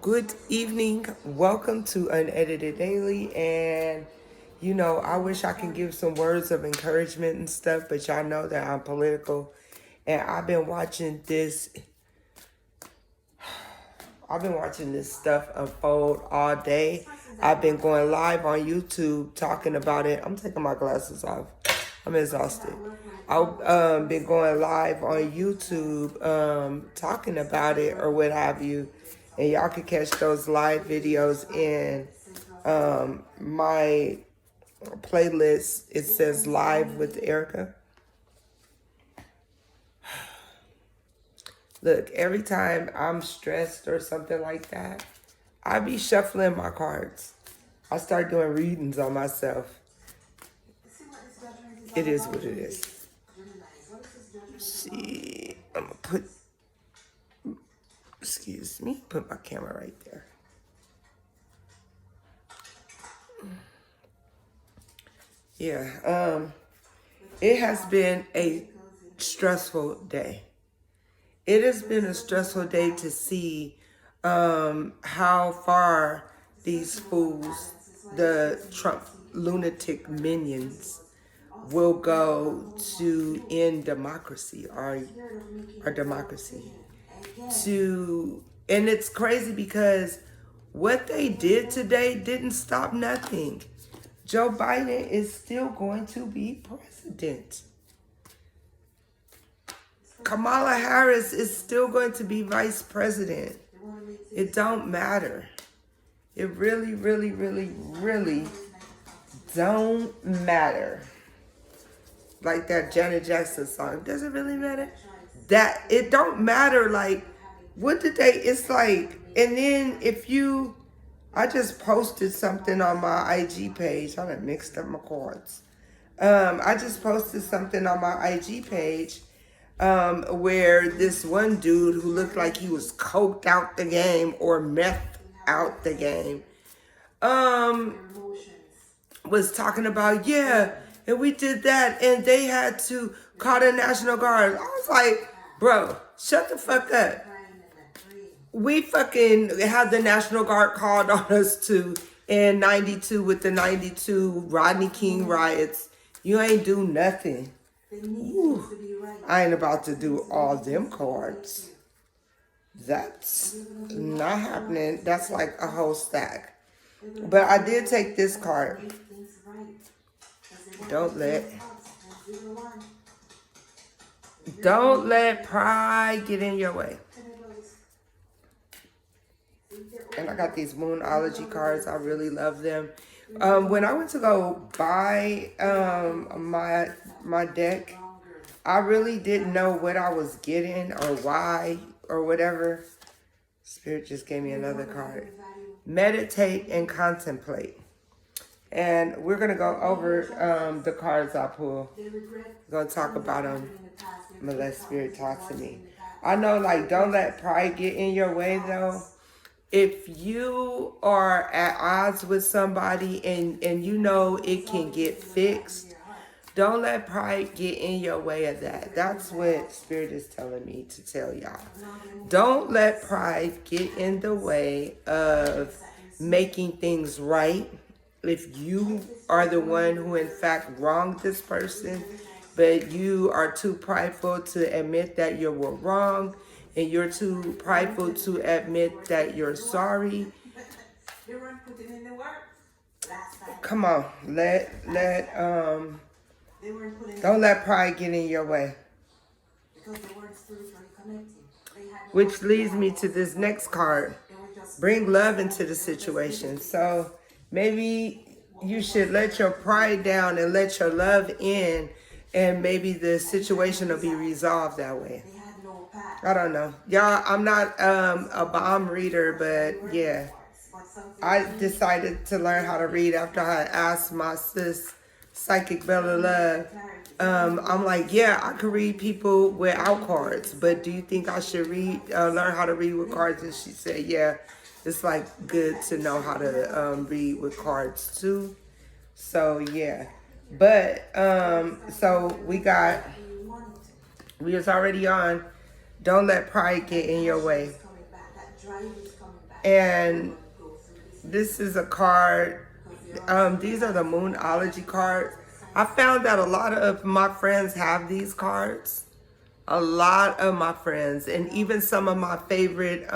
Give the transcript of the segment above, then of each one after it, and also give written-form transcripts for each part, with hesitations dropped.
Good evening. Welcome to Unedited Daily. And, I wish I can give some words of encouragement and stuff, but y'all know that I'm political. And I've been watching this stuff unfold all day. I've been going live on YouTube talking about it. I'm taking my glasses off. I'm exhausted. I've been going live on YouTube talking about it or what have you. And y'all can catch those live videos in my playlist. It says Live with Erica. Look, every time I'm stressed or something like that, I be shuffling my cards. I start doing readings on myself. It is what it is. See, I'm gonna put my camera right there. Yeah, it has been a stressful day. It has been a stressful day to see how far these fools, the Trump lunatic minions, will go to end democracy, our democracy. And it's crazy because what they did today didn't stop nothing. Joe Biden is still going to be president. Kamala Harris is still going to be vice president. It don't matter. It really, really, really, really don't matter. Like that Janet Jackson song. Does it really matter? That it don't matter. Like, what did they? It's like, and then I just posted something on my IG page. I done mixed up my cards. I just posted something on my IG page. Where this one dude who looked like he was coked out the game or meth out the game, was talking about, yeah, and we did that, and they had to call the National Guard. I was like, bro, shut the fuck up. We fucking had the National Guard called on us too in 92 with the 92 Rodney King riots. You ain't do nothing. Ooh, I ain't about to do all them cards. That's not happening. That's like a whole stack. But I did take this card. Don't let pride get in your way. And I got these Moonology cards. I really love them. When I went to go buy my deck, I really didn't know what I was getting or why or whatever. Spirit just gave me another card. Meditate and contemplate. And we're going to go over the cards I pull. We're going to talk about them. I'm going to let Spirit talk to me. I know, like, don't let pride get in your way, though. If you are at odds with somebody and you know it can get fixed, don't let pride get in your way of that. That's what Spirit is telling me to tell y'all. Don't let pride get in the way of making things right. If you are the one who in fact wronged this person, but you are too prideful to admit that you were wrong, and you're too prideful to admit that you're sorry. Come on, don't let pride get in your way. Which leads me to this next card. Bring love into the situation. So maybe you should let your pride down and let your love in, and maybe the situation will be resolved that way. I don't know. Y'all, I'm not a bomb reader, but yeah. I decided to learn how to read after I asked my sis, Psychic Bella Love. I'm like, yeah, I can read people without cards, but do you think I should learn how to read with cards? And she said, yeah, it's like good to know how to read with cards too. So yeah. But so we was already on. Don't let pride get in your way. And this is a card. These are the Moonology cards. I found that a lot of my friends have these cards. A lot of my friends, and even some of my favorite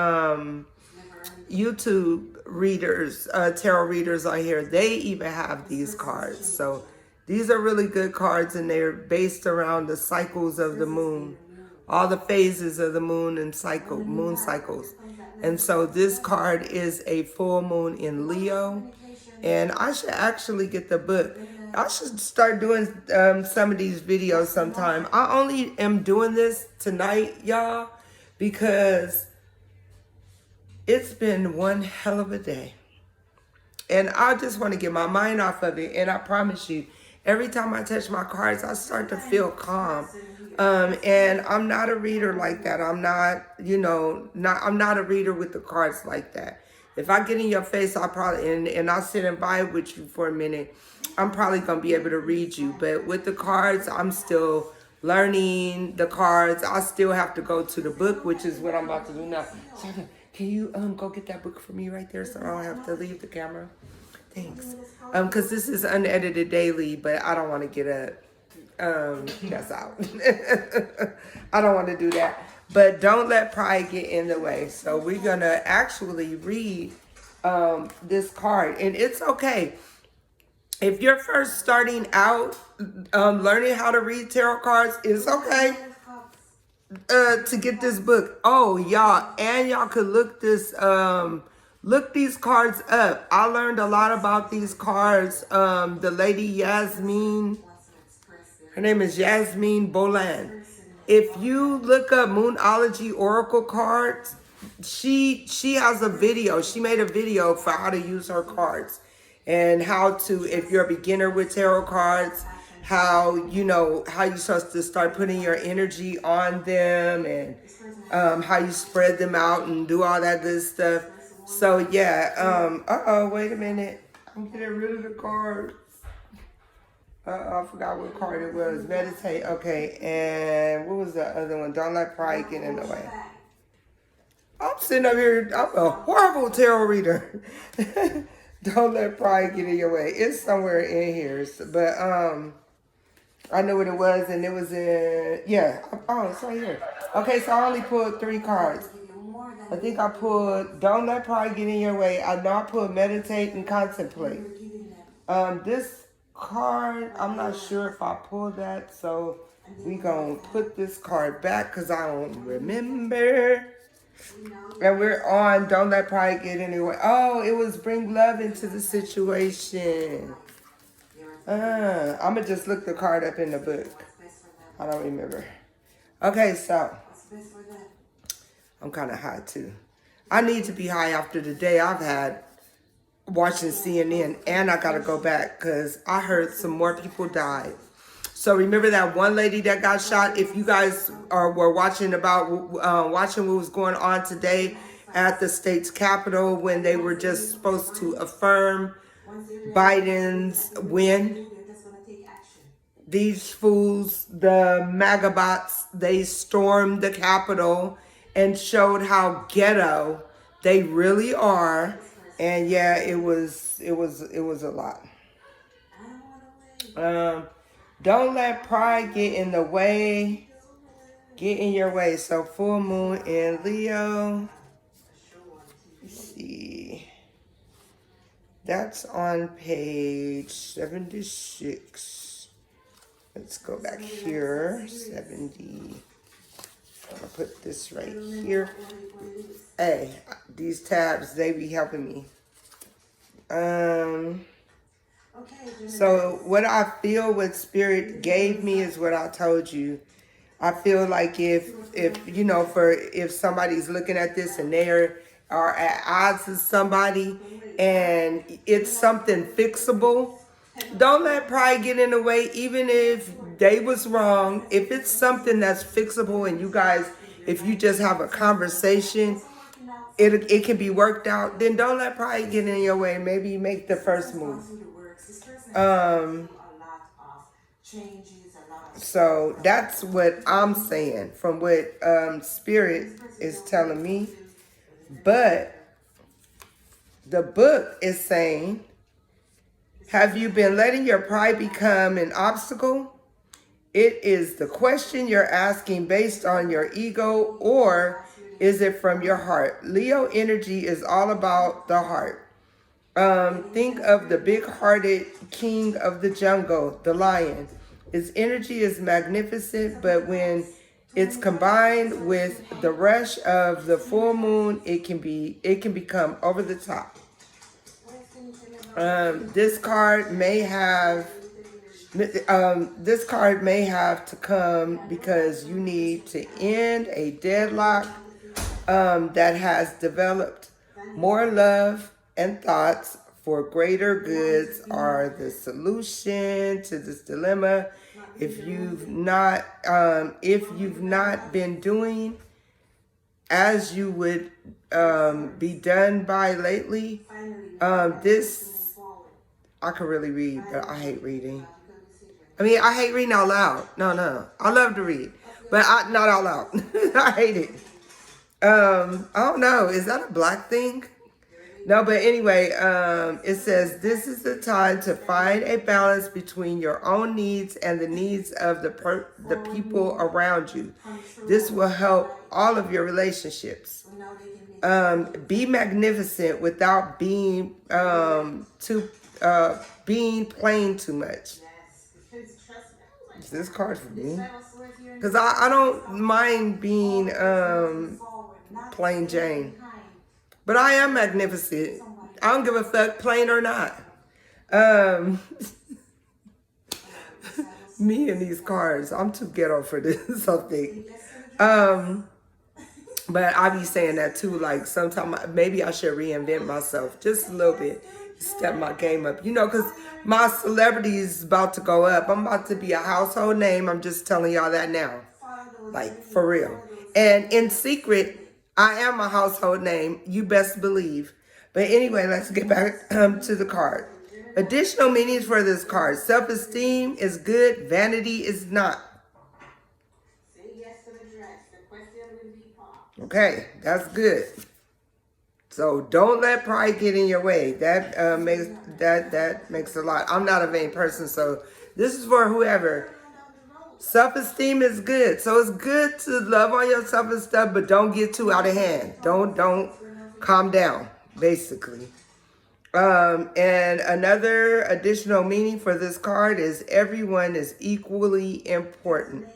YouTube readers, tarot readers on here, they even have these cards. So these are really good cards, and they're based around the cycles of the moon, all the phases of the moon and moon cycles. And so this card is a full moon in Leo, and I should actually get the book. I should start doing some of these videos sometime. I only am doing this tonight, y'all, because it's been one hell of a day. And I just want to get my mind off of it. And I promise you, every time I touch my cards, I start to feel calm. And I'm not a reader like that. I'm not, I'm not a reader with the cards like that. If I get in your face, I'll probably, and I'll sit and vibe with you for a minute, I'm probably going to be able to read you. But with the cards, I'm still learning the cards. I still have to go to the book, which is what I'm about to do now. Can you go get that book for me right there so I don't have to leave the camera? Thanks. Because this is unedited daily, but I don't want to get that's out. I don't want to do that. But don't let pride get in the way. So we're going to actually read this card. And it's okay. If you're first starting out learning how to read tarot cards, it's okay to get this book. Oh, y'all, and y'all could look these cards up. I learned a lot about these cards. The lady Yasmin, her name is Yasmin Bolan. If you look up Moonology Oracle cards, she has a video. She made a video for how to use her cards and how to, if you're a beginner with tarot cards, how you're supposed to start putting your energy on them, and how you spread them out and do all that good stuff. So yeah, wait a minute. I'm getting rid of the card. I forgot what card it was. Meditate. Okay, and what was the other one? Don't let pride get in the way. I'm sitting up here. I'm a horrible tarot reader. Don't let pride get in your way. It's somewhere in here. But I knew what it was, and it was in, it's right here. Okay, so I only pulled 3 cards. I think I pulled Don't Let Pride Get in Your Way. I know I pulled Meditate and Contemplate. This card, I'm not sure if I pulled that, so we gonna put this card back because I don't remember. And we're on Don't Let Pride Get in Your Way. Oh, it was Bring Love into the Situation. I'm gonna just look the card up in the book. I don't remember. Okay, so I'm kind of high too. I need to be high after the day I've had watching CNN, and I gotta go back because I heard some more people died. So remember that one lady that got shot? If you guys were watching watching what was going on today at the state's capitol when they were just supposed to affirm Biden's win, these fools, the MAGA bots, they stormed the Capitol and showed how ghetto they really are. And yeah, it was a lot. Don't let pride get in the way. Get in your way. So full moon in Leo. Let's see. That's on page 76. Let's go back here. 70. I'm gonna put this right here. Hey, these tabs, they be helping me. So what I feel what Spirit gave me is what I told you. I feel like if somebody's looking at this and they are at odds with somebody and it's something fixable, don't let pride get in the way. Even if they was wrong, if it's something that's fixable and you guys, if you just have a conversation, it can be worked out, then don't let pride get in your way. Maybe make the first move. So that's what I'm saying from what Spirit is telling me. But The book is saying, have you been letting your pride become an obstacle? It is the question you're asking based on your ego, or is it from your heart? Leo energy is all about the heart. Think of the big-hearted king of the jungle, the lion. His energy is magnificent, but when it's combined with the rush of the full moon, it can become over the top. This card may have to come because you need to end a deadlock that has developed. More love and thoughts for greater goods are the solution to this dilemma. If you've not been doing as you would be done by lately, this I can really read, but I hate reading. I mean, I hate reading out loud. No. I love to read, but not out loud. I hate it. I don't know. Is that a black thing? No, but anyway, it says this is the time to find a balance between your own needs and the needs of the people around you. This will help all of your relationships. Be magnificent without being being plain too much. Is this card for me? Because I don't mind being plain Jane. But I am magnificent. I don't give a fuck, plain or not. Me and these cards, I'm too ghetto for this, I think. But I be saying that too, like sometimes maybe I should reinvent myself just a little bit, step my game up, because my celebrity is about to go up. I'm about to be a household name. I'm just telling y'all that now, like for real. And in secret, I am a household name. You best believe. But anyway, let's get back to the card. Additional meanings for this card: self-esteem is good, vanity is not. Okay, that's good. So don't let pride get in your way. That makes a lot. I'm not a vain person, so this is for whoever. Self-esteem is good. So it's good to love on yourself and stuff, but don't get too out of hand. Don't calm down, basically. And another additional meaning for this card is everyone is equally important.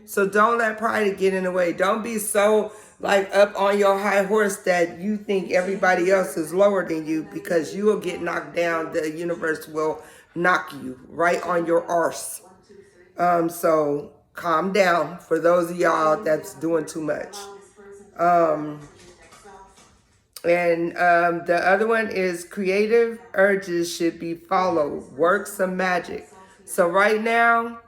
So don't let pride get in the way. Don't be so like up on your high horse that you think everybody else is lower than you, because you will get knocked down. The universe will knock you right on your arse. So calm down for those of y'all that's doing too much. And the other one is creative urges should be followed. Work some magic. So right now,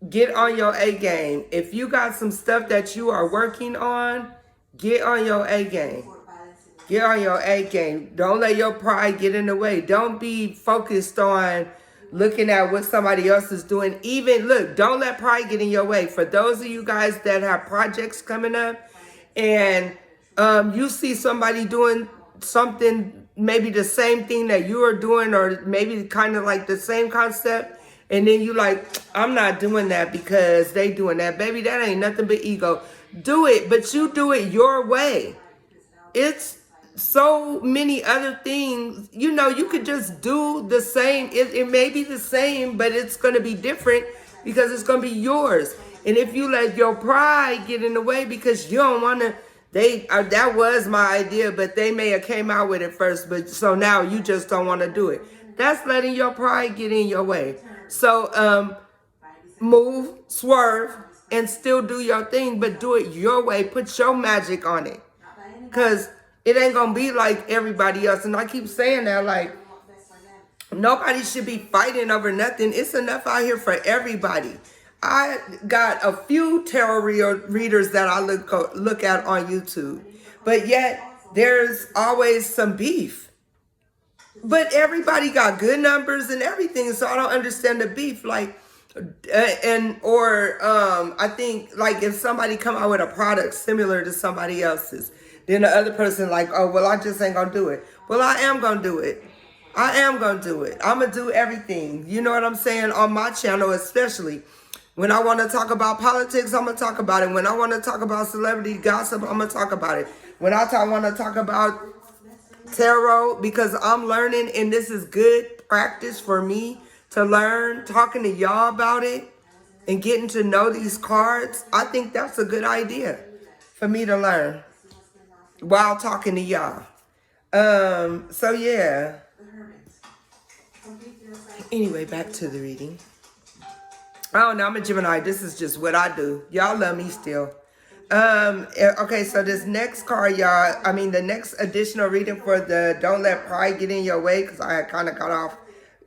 get on your A game. If you got some stuff that you are working on, get on your A game. Get on your A game. Don't let your pride get in the way. Don't be focused on looking at what somebody else is doing. Even, look, don't let pride get in your way. For those of you guys that have projects coming up and you see somebody doing something, maybe the same thing that you are doing, or maybe kind of like the same concept, and then you like, I'm not doing that because they doing that. Baby, that ain't nothing but ego. Do it, but you do it your way. It's so many other things. You could just do the same. It may be the same, but it's going to be different because it's going to be yours. And if you let your pride get in the way because you don't want to, that was my idea, but they may have came out with it first, but so now you just don't want to do it. That's letting your pride get in your way. So move, swerve, and still do your thing, but do it your way. Put your magic on it, because it ain't gonna be like everybody else. And I keep saying that, like, nobody should be fighting over nothing. It's enough out here for everybody. I got a few tarot readers that I look at on YouTube, but yet there's always some beef. But everybody got good numbers and everything, so I don't understand the beef. Like, I think like if somebody come out with a product similar to somebody else's, Then the other person like, oh, well, I just ain't gonna do it. Well, I am gonna do it. I am gonna do it. I'm gonna do everything. You know what I'm saying? On my channel, especially. When I want to talk about politics, I'm gonna talk about it. When I want to talk about celebrity gossip, I'm gonna talk about it. When I want to talk about tarot, because I'm learning, and this is good practice for me to learn, talking to y'all about it and getting to know these cards. I think that's a good idea for me to learn while talking to y'all. So yeah. Anyway, back to the reading. I don't know, I'm a Gemini. This is just what I do. Y'all love me still. Okay, so this next card, y'all, the next additional reading for the Don't Let Pride Get in Your Way, because I had kind of got off.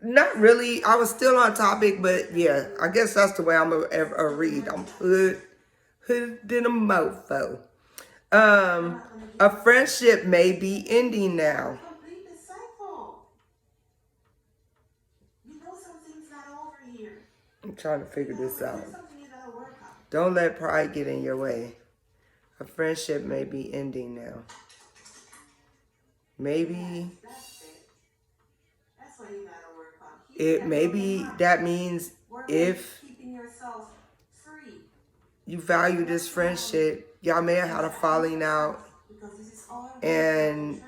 Not really. I was still on topic, but yeah, I guess that's the way I'm going to read. I'm hood than a mofo. A friendship may be ending now. I'm trying to figure this out. Don't let pride get in your way. A friendship may be ending now. Maybe that means if you value this friendship, y'all may have had a falling out, and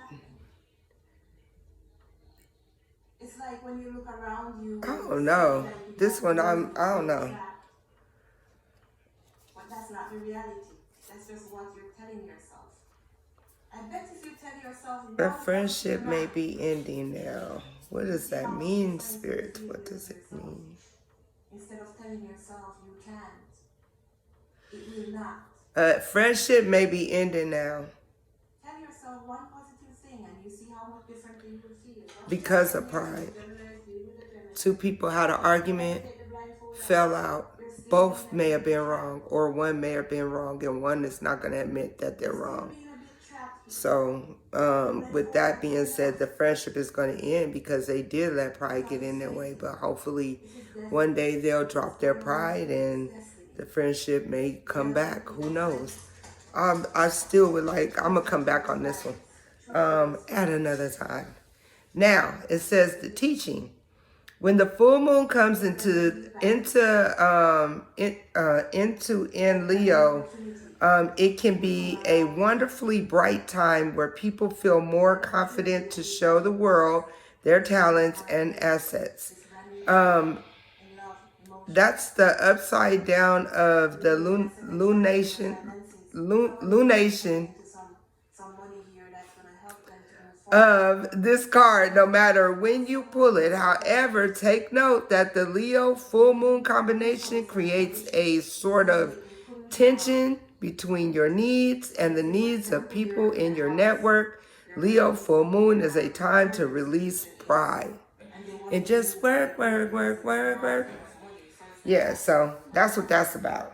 it's like when you look around you. I don't know. This one, I don't know. But that's not the reality. That's just what you're telling yourself. I bet if you tell yourself, the friendship may be ending now. What does that mean, Spirit? What does it mean? Instead of telling yourself you can't, it will not. Friendship may be ending now. Tell yourself one positive thing and you see how much differently you will feel. Because of pride. Two people had an argument, fell out. Both may have been wrong, or one may have been wrong, and one is not going to admit that they're wrong. So, with that being said, the friendship is going to end because they did let pride get in their way. But hopefully, one day they'll drop their pride and the friendship may come back. Who knows? I still would like, I'm going to come back on this one at another time. Now, it says the teaching. When the full moon comes into Leo, it can be a wonderfully bright time where people feel more confident to show the world their talents and assets. That's the upside down of the lunation of this card, no matter when you pull it. However, take note that the Leo full moon combination creates a sort of tension between your needs and the needs of people in your network. Leo full moon is a time to release pride and just work. Yeah, so that's what that's about.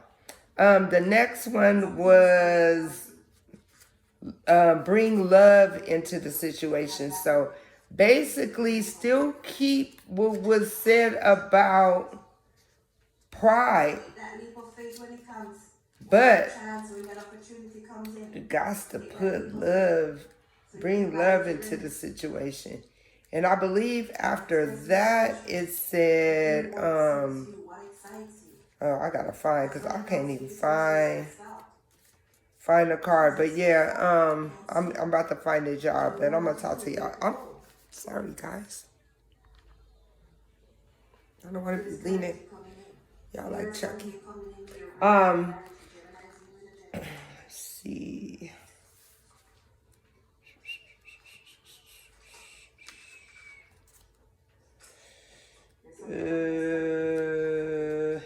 The next one was bring love into the situation. So basically still keep what was said about pride, but you got to put love, bring love into the situation. And I believe after that it said, oh, I gotta find, because I can't even find the card. But yeah, I'm about to find a job, and I'm gonna talk to y'all. I'm sorry, guys. I don't want to be leaning. Y'all like Chucky. Let's see.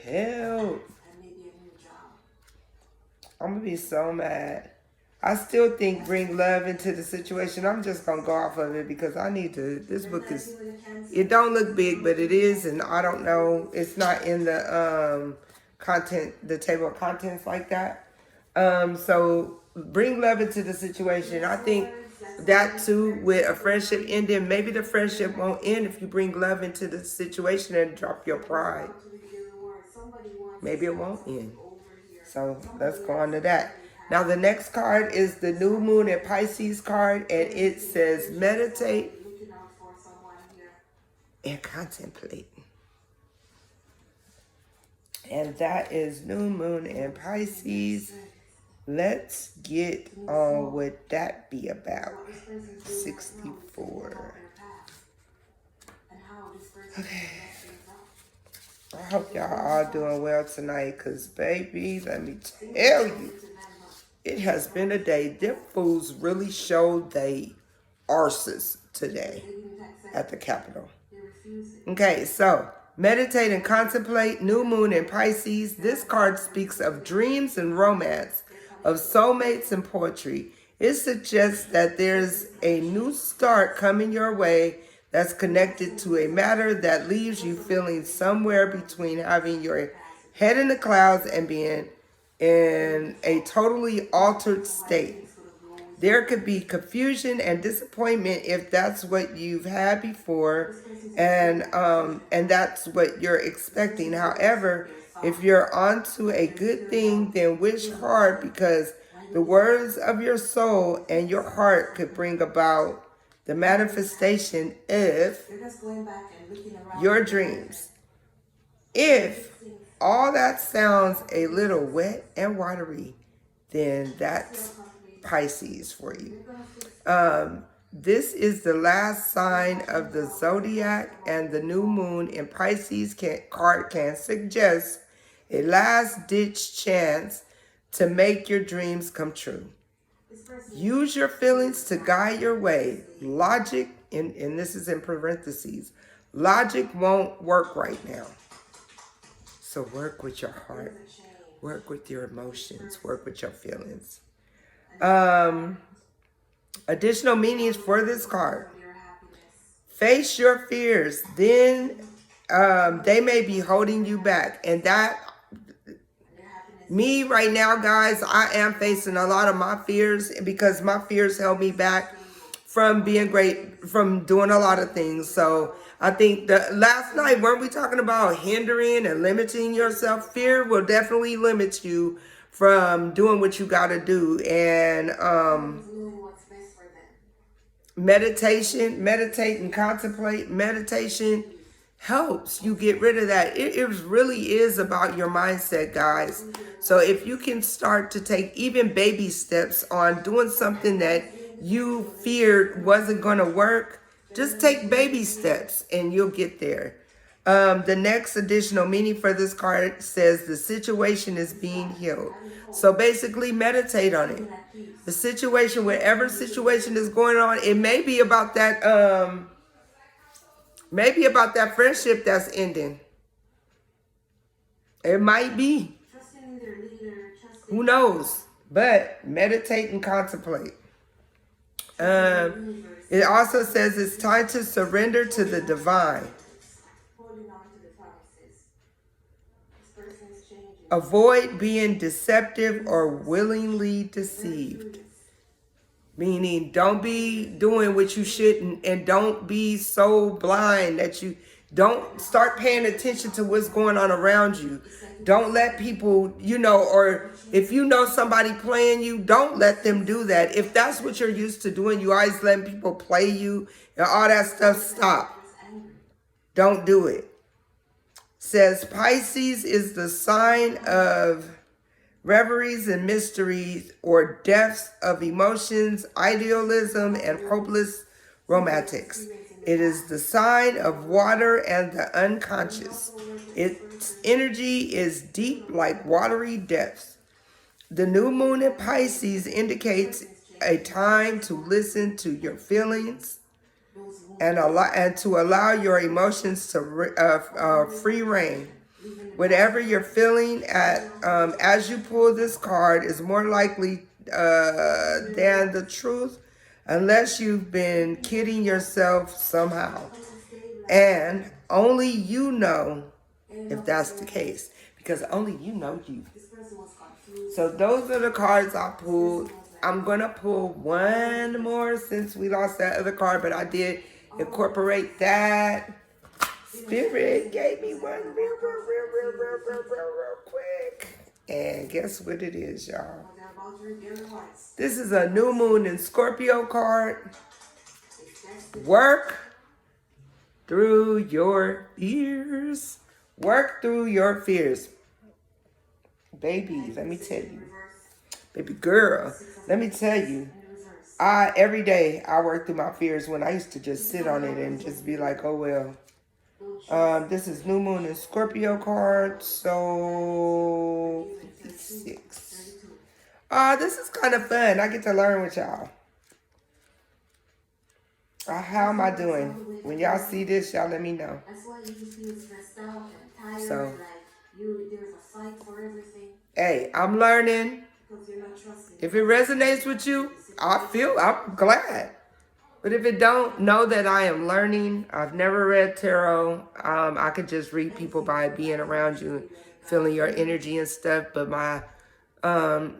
Help. I'm gonna be so mad. I still think bring love into the situation. I'm just gonna go off of it because I need to. This book is, it don't look big, but it is, and I don't know. It's not in the content, the table of contents like that. So bring love into the situation. I think that too, with a friendship ending, maybe the friendship won't end if you bring love into the situation and drop your pride. Maybe it won't end. So let's go on to that. Now the next card is the New Moon in Pisces card, and it says meditate and contemplate. And that is New Moon in Pisces. Let's get on what that be about. 64. Okay. I hope y'all all doing well tonight, because baby, let me tell you, it has been a day. Them fools really showed they arses today at the Capitol. Okay, so meditate and contemplate, New Moon in Pisces. This card speaks of dreams and romance, of soulmates and poetry. It suggests that there's a new start coming your way that's connected to a matter that leaves you feeling somewhere between having your head in the clouds and being in a totally altered state. There could be confusion and disappointment if that's what you've had before, and that's what you're expecting. However, if you're onto a good thing, then wish hard, because the words of your soul and your heart could bring about the manifestation of your dreams. If all that sounds a little wet and watery, then that's Pisces for you. This is the last sign of the zodiac, and the new moon in Pisces card can suggest a last-ditch chance to make your dreams come true. Use your feelings to guide your way. Logic, and this is in parentheses, logic won't work right now. So work with your heart, work with your emotions, work with your feelings. Additional meanings for this card. Face your fears, then they may be holding you back. And that, me right now, guys, I am facing a lot of my fears, because my fears held me back from being great, from doing a lot of things. So I think the last night, weren't we talking about hindering and limiting yourself? Fear will definitely limit you from doing what you got to do. And meditate and contemplate. Meditation helps you get rid of that. It really is about your mindset, guys. So if you can start to take even baby steps on doing something that you feared wasn't going to work, just take baby steps and you'll get there. The next additional meaning for this card says the situation is being healed. So basically meditate on it. The situation, whatever situation is going on, it may be about that, friendship that's ending. It might be. Who knows? But meditate and contemplate. It also says it's time to surrender to the divine. Avoid being deceptive or willingly deceived. Meaning, don't be doing what you shouldn't, and don't be so blind that you don't start paying attention to what's going on around you. Don't let people, or if you know somebody playing you, don't let them do that. If that's what you're used to doing, you always letting people play you and all that stuff, stop. Don't do it. Says Pisces is the sign of reveries and mysteries, or depths of emotions, idealism, and hopeless romantics. It is the sign of water and the unconscious. Its energy is deep like watery depths. The new moon in Pisces indicates a time to listen to your feelings and to allow your emotions to free reign. Whatever you're feeling as you pull this card is more likely than the truth, unless you've been kidding yourself somehow. And only you know if that's the case, because only you know you. So those are the cards I pulled. I'm going to pull one more since we lost that other card, but I did incorporate that. Spirit gave me one real quick. And guess what it is, y'all? This is a new moon in Scorpio card. Work through your fears. Work through your fears. Baby, let me tell you. Baby girl, let me tell you. Every day I work through my fears when I used to just sit on it and just be like, oh well. This is new moon in Scorpio card, so 56. This is kind of fun. I get to learn with y'all. How am I doing? When y'all see this, y'all let me know. So, hey, I'm learning. If it resonates with you, I'm glad. But if it don't, know that I am learning. I've never read tarot. I could just read people by being around you, feeling your energy and stuff. But my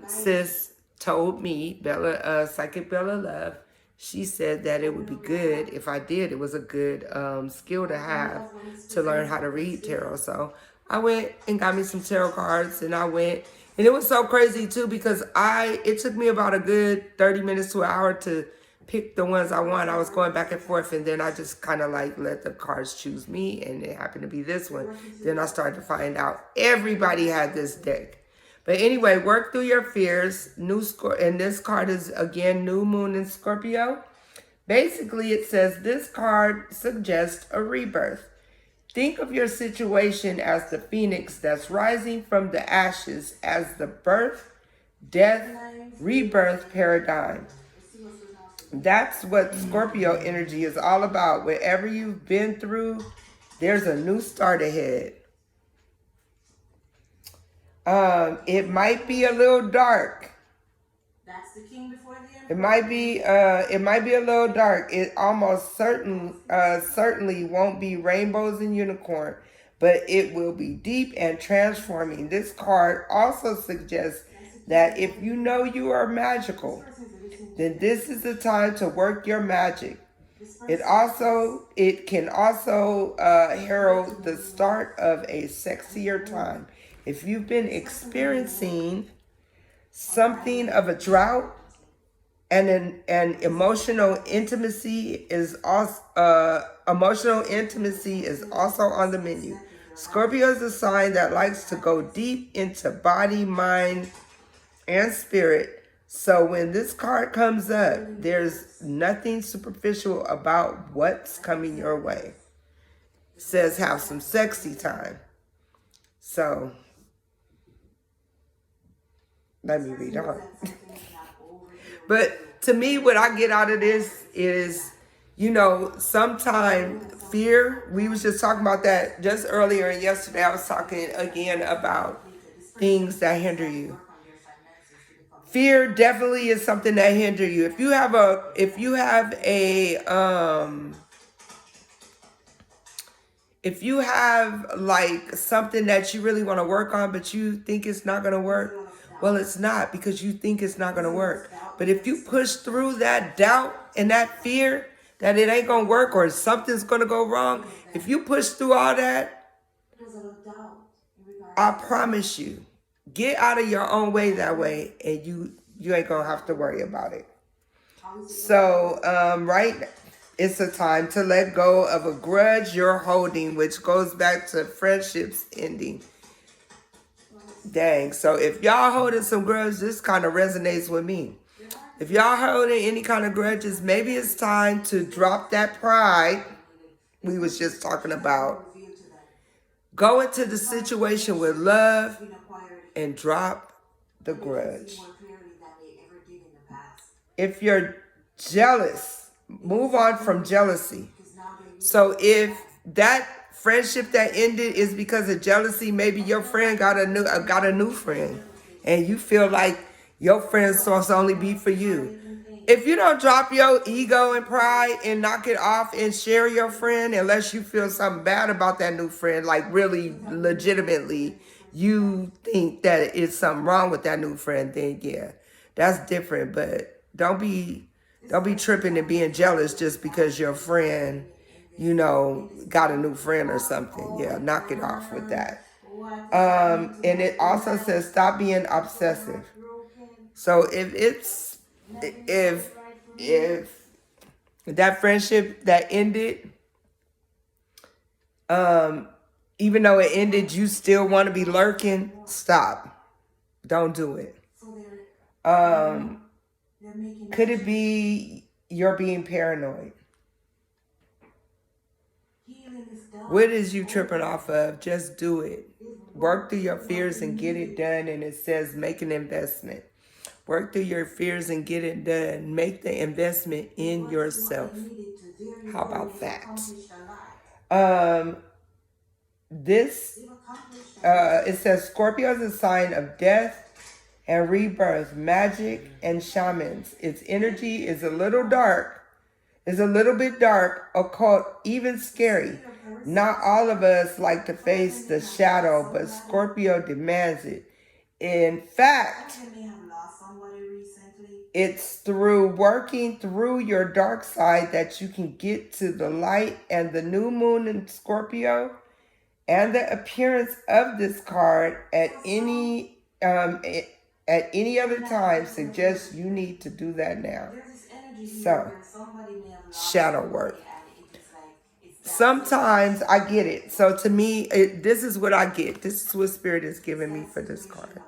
sis told me, Psychic Bella Love, she said that it would be good if I did. It was a good skill to have to learn how to read tarot. So I went and got me some tarot cards, and I went. And it was so crazy too because it took me about a good 30 minutes to an hour to pick the ones I want. I was going back and forth, and then I just kind of like let the cards choose me, and it happened to be this one. Then I started to find out everybody had this deck. But anyway, work through your fears. And this card is again new moon in Scorpio. Basically, it says this card suggests a rebirth. Think of your situation as the phoenix that's rising from the ashes as the birth, death, rebirth paradigm. That's what Scorpio energy is all about. Wherever you've been through, there's a new start ahead. It might be a little dark. That's the king before the emperor. It might be a little dark. It almost certainly won't be rainbows and unicorn, but it will be deep and transforming. This card also suggests that if you know you are magical, then this is the time to work your magic. It can also herald the start of a sexier time. If you've been experiencing something of a drought, and an emotional intimacy is also on the menu. Scorpio is a sign that likes to go deep into body, mind, and spirit. So when this card comes up, there's nothing superficial about what's coming your way. It says have some sexy time. So let me read on. But to me, what I get out of this is, sometimes fear, we was just talking about that just earlier, and yesterday I was talking again about things that hinder you. Fear definitely is something that hinder you. If you have like something that you really want to work on, but you think it's not going to work, well, it's not because you think it's not going to work. But if you push through that doubt and that fear that it ain't going to work or something's going to go wrong, if you push through all that, I promise you, get out of your own way that way, and you ain't going to have to worry about it. So, it's a time to let go of a grudge you're holding, which goes back to friendships ending. Dang. So if y'all holding some grudges, this kind of resonates with me. If y'all holding any kind of grudges, maybe it's time to drop that pride we was just talking about. Go into the situation with love and drop the grudge. If you're jealous, move on from jealousy. So if that friendship that ended is because of jealousy, maybe your friend got a new friend, and you feel like your friend's supposed to only be for you. If you don't drop your ego and pride and knock it off and share your friend, unless you feel something bad about that new friend, like really legitimately you think that it's something wrong with that new friend, then yeah, that's different. But don't be tripping and being jealous just because your friend, got a new friend or something. Yeah, knock it off with that. And it also says stop being obsessive. So if that friendship that ended, even though it ended, you still want to be lurking, stop. Don't do it. Could it be you're being paranoid? What is you tripping off of? Just do it. Work through your fears and get it done. And it says make an investment. Work through your fears and get it done. Make the investment in yourself. How about that? It says Scorpio is a sign of death and rebirth, magic and shamans. Its energy is a little bit dark, occult, even scary. Not all of us like to face the shadow, but Scorpio demands it. In fact, it's through working through your dark side that you can get to the light, and the new moon in Scorpio and the appearance of this card at any other time suggests you need to do that now. So, shadow work. Sometimes I get it. So to me, this is what I get. This is what Spirit is giving me for this card.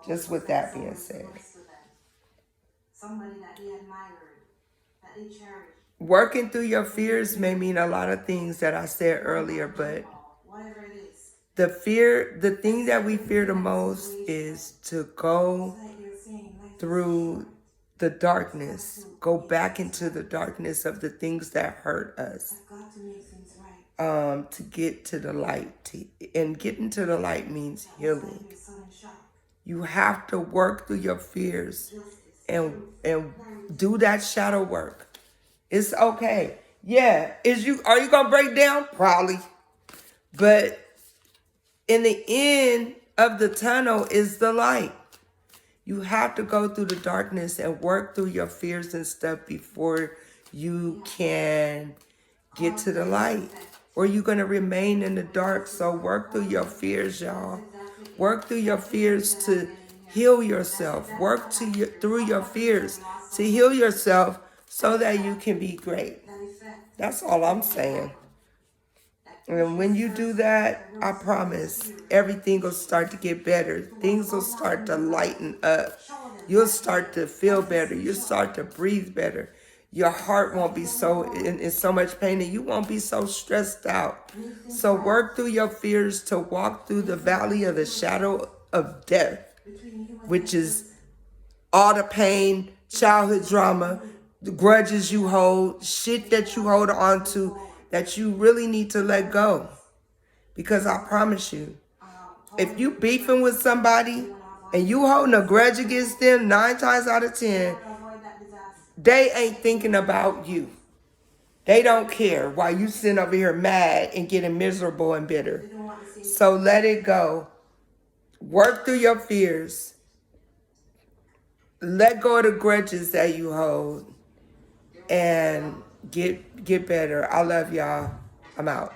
Just with that being said. Working through your fears may mean a lot of things that I said earlier, but the thing that we fear the most is to go through the darkness, go back into the darkness of the things that hurt us, to get to the light. And getting to the light means healing. You have to work through your fears and do that shadow work. It's okay. Yeah. Are you gonna break down? Probably. But in the end of the tunnel is the light. You have to go through the darkness and work through your fears and stuff before you can get to the light. Or you're going to remain in the dark. So work through your fears, y'all. Work through your fears to heal yourself. Work through your fears to heal yourself so that you can be great. That's all I'm saying. And when you do that, I promise everything will start to get better. Things will start to lighten up. You'll start to feel better. You'll start to breathe better. Your heart won't be in so much pain, and you won't be so stressed out. So work through your fears to walk through the valley of the shadow of death, which is all the pain, childhood drama, the grudges you hold, shit that you hold on to that you really need to let go. Because I promise you, if you beefing with somebody and you holding a grudge against them, 9 times out of 10, they ain't thinking about you. They don't care why you sitting over here mad and getting miserable and bitter. So let it go. Work through your fears. Let go of the grudges that you hold. And get better. I love y'all. I'm out.